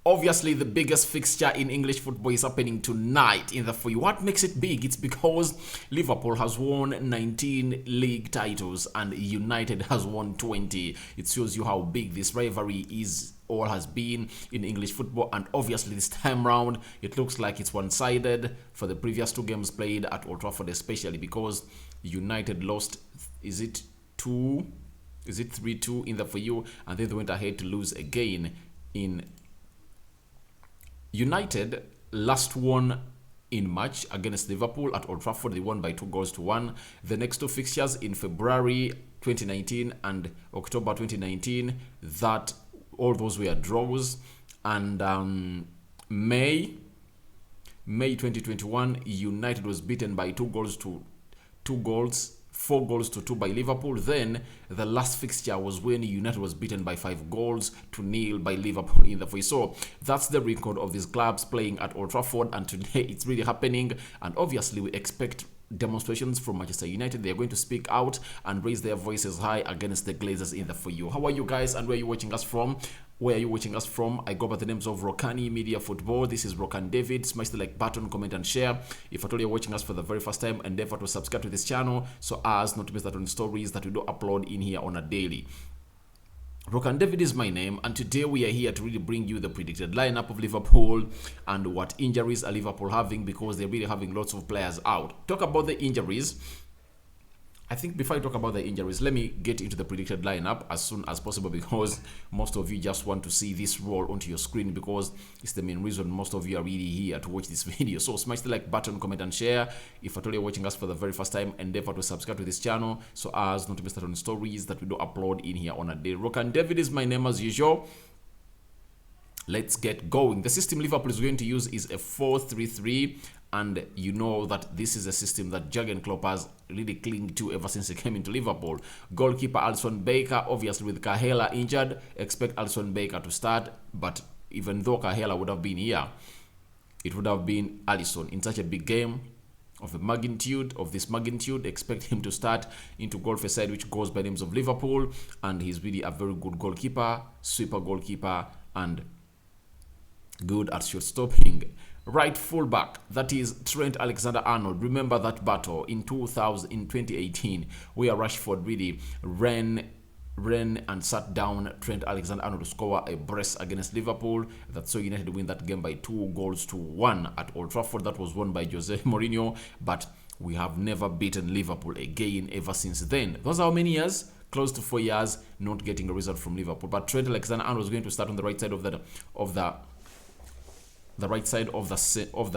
Obviously, the biggest fixture in English football is happening tonight in the For You. What makes it big? It's because Liverpool has won 19 league titles and United has won 20. It shows you how big this rivalry is or has been in English football, and obviously this time round it looks like it's one-sided for the previous two games played at Old Trafford, especially because United lost, is it 3-2 in the For You, and then they went ahead to lose again in United last won in March against Liverpool at Old Trafford. They won by 2-1. The next two fixtures in February 2019 and October 2019, that all those were draws. And May 2021, United was beaten by 4-2 by Liverpool. Then the last fixture was when United was beaten by 5-0 by Liverpool in the FA. So that's the record of these clubs playing at Old Trafford, and today it's really happening. And obviously we expect demonstrations from Manchester United. They are going to speak out and raise their voices high against the Glazers in the For You. How are you guys, and where are you watching us from? I go by the names of Rokani Media Football. This is Rokani David. Smash the like button, comment and share. If at all you're watching us for the very first time, endeavor to subscribe to this channel so as not to miss out on stories that we do upload in here on a daily. Rokani David is my name, and today we are here to really bring you the predicted lineup of Liverpool and what injuries are Liverpool having, because they're really having lots of players out. Talk about the injuries. I think before I talk about the injuries, let me get into the predicted lineup as soon as possible, because most of you just want to see this roll onto your screen, because it's the main reason most of you are really here to watch this video. So smash the like button, comment and share. If at all you're watching us for the very first time, endeavor to subscribe to this channel so as not to miss out on stories that we do upload in here on a day. Rokani David is my name as usual. Let's get going. The system Liverpool is going to use is a 4-3-3, and you know that this is a system that Jurgen Klopp has really clinged to ever since he came into Liverpool. Goalkeeper Alisson Becker, obviously with Kahela injured, expect Alisson Becker to start, but even though Kahela would have been here, it would have been Alisson. In such a big game of this magnitude, expect him to start into goal for a side which goes by names of Liverpool, and he's really a very good goalkeeper, sweeper goalkeeper, and good at shot stopping. Right fullback, that is Trent Alexander-Arnold. Remember that battle in 2018 where Rashford really ran and sat down Trent Alexander-Arnold to score a brace against Liverpool that saw United win that game by 2-1 at Old Trafford. That was won by Jose Mourinho, but we have never beaten Liverpool again ever since then. Those are how many years? Close to 4 years not getting a result from Liverpool. But Trent Alexander-Arnold is going to start on the right side of the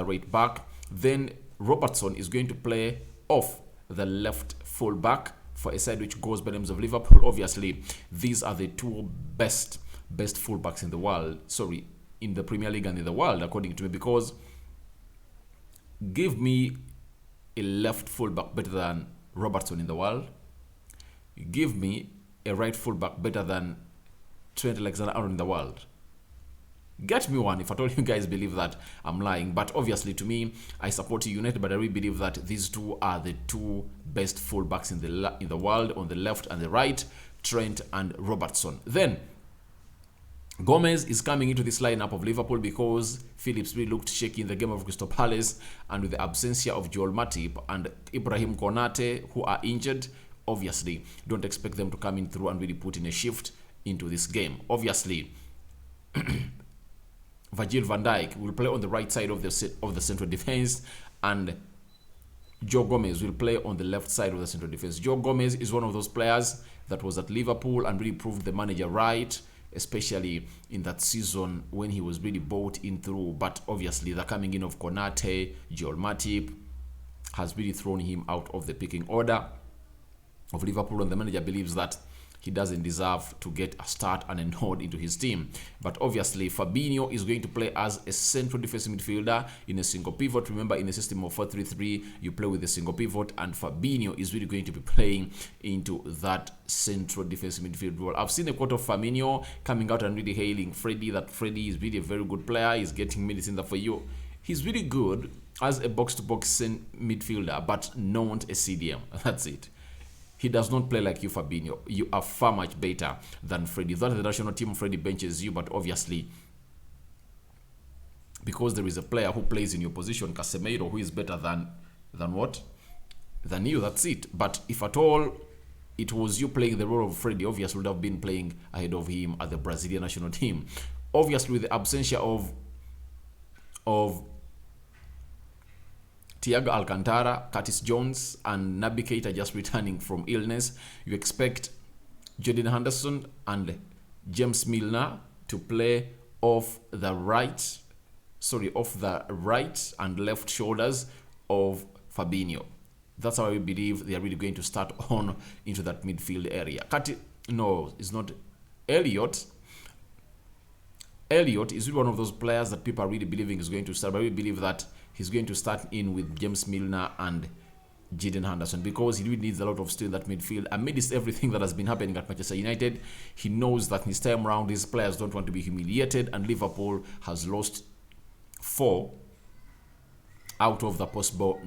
right back. Then Robertson is going to play off the left full back for a side which goes by names of Liverpool. Obviously, these are the two best fullbacks in the world. Sorry, in the Premier League and in the world, according to me, because give me a left fullback better than Robertson in the world. Give me a right fullback better than Trent Alexander-Arnold in the world. Get me one if at all you guys believe that I'm lying. But obviously, to me, I support United, but I really believe that these two are the two best fullbacks in the world, on the left and the right, Trent and Robertson. Then Gomez is coming into this lineup of Liverpool because Phillips really looked shaky in the game of Crystal Palace, and with the absence of Joel Matip and Ibrahim Konate, who are injured, obviously don't expect them to come in through and really put in a shift into this game. Obviously, Virgil van Dijk will play on the right side of the central defense, and Joe Gomez will play on the left side of the central defense. Joe Gomez is one of those players that was at Liverpool and really proved the manager right, especially in that season when he was really bought in through. But obviously the coming in of Konate, Joel Matip has really thrown him out of the picking order of Liverpool, and the manager believes that he doesn't deserve to get a start and a nod into his team. But obviously, Fabinho is going to play as a central defensive midfielder in a single pivot. Remember, in a system of 4-3-3, you play with a single pivot, and Fabinho is really going to be playing into that central defensive midfield role. I've seen a quote of Fabinho coming out and really hailing Freddie, that Freddie is really a very good player. He's getting minutes in the For You. He's really good as a box-to-box midfielder, but not a CDM. That's it. He does not play like you, Fabinho. You are far much better than Freddie. That the national team, Freddie benches you, but obviously because there is a player who plays in your position, Casemiro, who is better than what? Than you, that's it. But if at all it was you playing the role of Freddy, obviously would have been playing ahead of him at the Brazilian national team. Obviously, with the absentia of Thiago Alcantara, Curtis Jones, and Naby Keita just returning from illness, you expect Jordan Henderson and James Milner to play off the right and left shoulders of Fabinho. That's how I believe they are really going to start on into that midfield area. No, it's not Elliot. Elliot is one of those players that people are really believing is going to start. But we believe that he's going to start in with James Milner and Jadon Henderson, because he really needs a lot of skill in that midfield. Amidst everything that has been happening at Manchester United, he knows that this time around his players don't want to be humiliated, and Liverpool has lost 4 out of the possible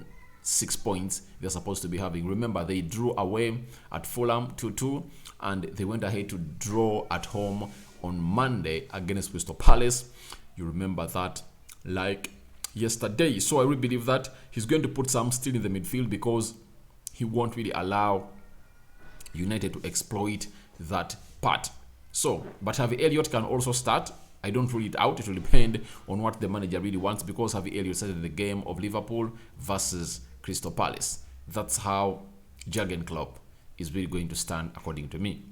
6 points they're supposed to be having. Remember, they drew away at Fulham 2-2, and they went ahead to draw at home on Monday against Crystal Palace. You remember that like yesterday. So I really believe that he's going to put some steel in the midfield, because he won't really allow United to exploit that part. So, but Harvey Elliott can also start. I don't rule it out. It will depend on what the manager really wants, because Harvey Elliott started the game of Liverpool versus Crystal Palace. That's how Jurgen Klopp is really going to stand, according to me.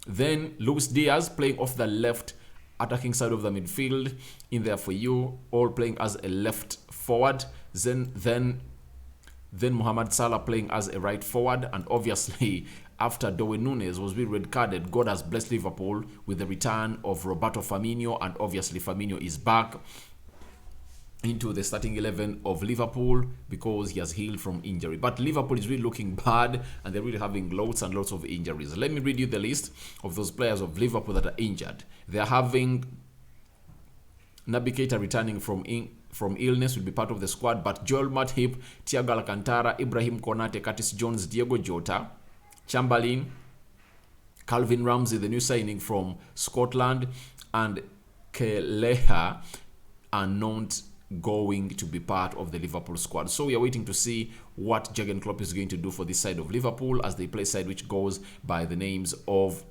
Then Luis Diaz playing off the left attacking side of the midfield in there for you, all playing as a left forward. Then Mohamed Salah playing as a right forward, and obviously after Darwin Núñez was being red carded, God has blessed Liverpool with the return of Roberto Firmino, and obviously Firmino is back into the starting 11 of Liverpool because he has healed from injury. But Liverpool is really looking bad, and they're really having lots and lots of injuries. Let me read you the list of those players of Liverpool that are injured. They're having Naby Keita returning from illness, will be part of the squad, but Joel Matip, Thiago Alcantara, Ibrahim Konate, Curtis Jones, Diego Jota, Chamberlain, Calvin Ramsey, the new signing from Scotland, and Keleha are not going to be part of the Liverpool squad. So we are waiting to see what Jurgen Klopp is going to do for this side of Liverpool, as they play side which goes by the names of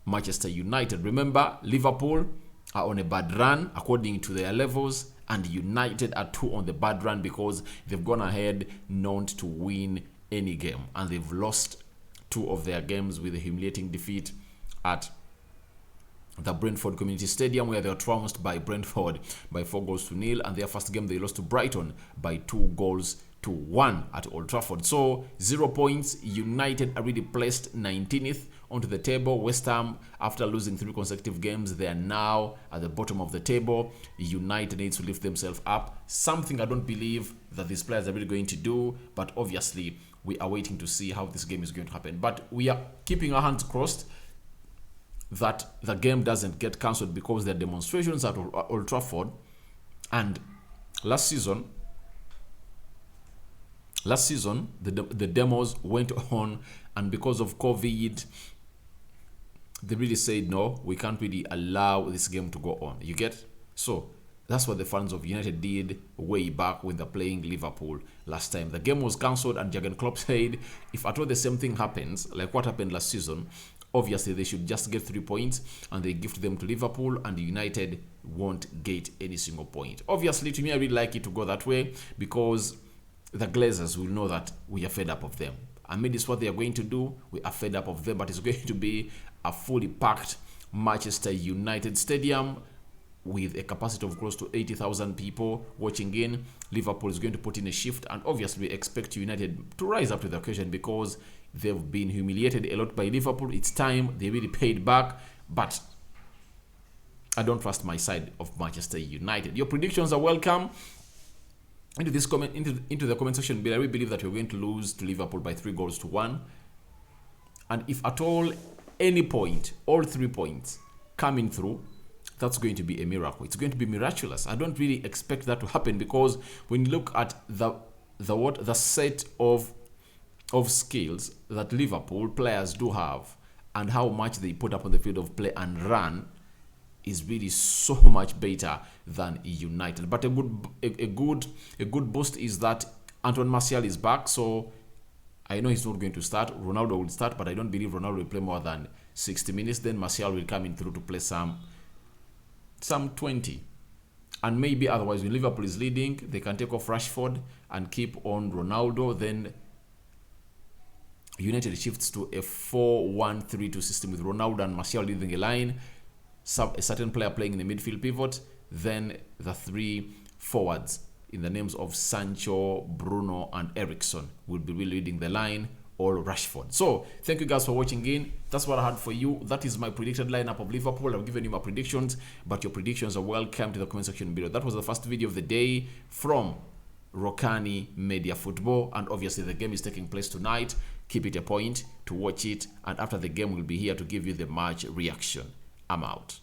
Manchester United. Remember, Liverpool are on a bad run according to their levels, and United are too on the bad run because they've gone ahead not to win any game, and they've lost 2 of their games with a humiliating defeat at the Brentford Community Stadium, where they were trounced by Brentford by 4-0, and their first game they lost to Brighton by 2-1 at Old Trafford. So 0 points. United are really placed 19th onto the table. West Ham, after losing 3 consecutive games, they are now at the bottom of the table. United needs to lift themselves up, something I don't believe that these players are really going to do, but obviously we are waiting to see how this game is going to happen. But we are keeping our hands crossed that the game doesn't get cancelled, because there are demonstrations at Old Trafford, and last season the demos went on, and because of COVID they really said no, we can't really allow this game to go on. You get? So that's what the fans of United did way back when they're playing Liverpool last time. The game was cancelled, and Jurgen Klopp said if at all the same thing happens like what happened last season, obviously they should just get 3 points and they gift them to Liverpool, and United won't get any single point. Obviously, to me, I really like it to go that way, because the Glazers will know that we are fed up of them. Amidst what they are going to do, we are fed up of them, but it's going to be a fully packed Manchester United stadium with a capacity of close to 80,000 people watching in. Liverpool is going to put in a shift, and obviously we expect United to rise up to the occasion, because they've been humiliated a lot by Liverpool. It's time they really paid back, but I don't trust my side of Manchester United. Your predictions are welcome into this into the comment section below. We believe that we're going to lose to Liverpool by 3-1, and if at all any point, all 3 points coming through, that's going to be a miracle. It's going to be miraculous. I don't really expect that to happen, because when you look at the set of skills that Liverpool players do have, and how much they put up on the field of play and run, is really so much better than United. But a good boost is that Antoine Martial is back, so I know he's not going to start. Ronaldo will start, but I don't believe Ronaldo will play more than 60 minutes. Then Martial will come in through to play some 20. And maybe otherwise, when Liverpool is leading, they can take off Rashford and keep on Ronaldo. Then United shifts to a 4-1-3-2 system with Ronaldo and Martial leading a line, a certain player playing in the midfield pivot, then the three forwards in the names of Sancho, Bruno, and Eriksson will be leading the line, or Rashford. So thank you guys for watching in. That's what I had for you. That is my predicted lineup of Liverpool. I've given you my predictions, but your predictions are welcome to the comment section below. That was the first video of the day from Rokani Media Football, and obviously the game is taking place tonight. Keep it a point to watch it, and after the game we'll be here to give you the match reaction. I'm out.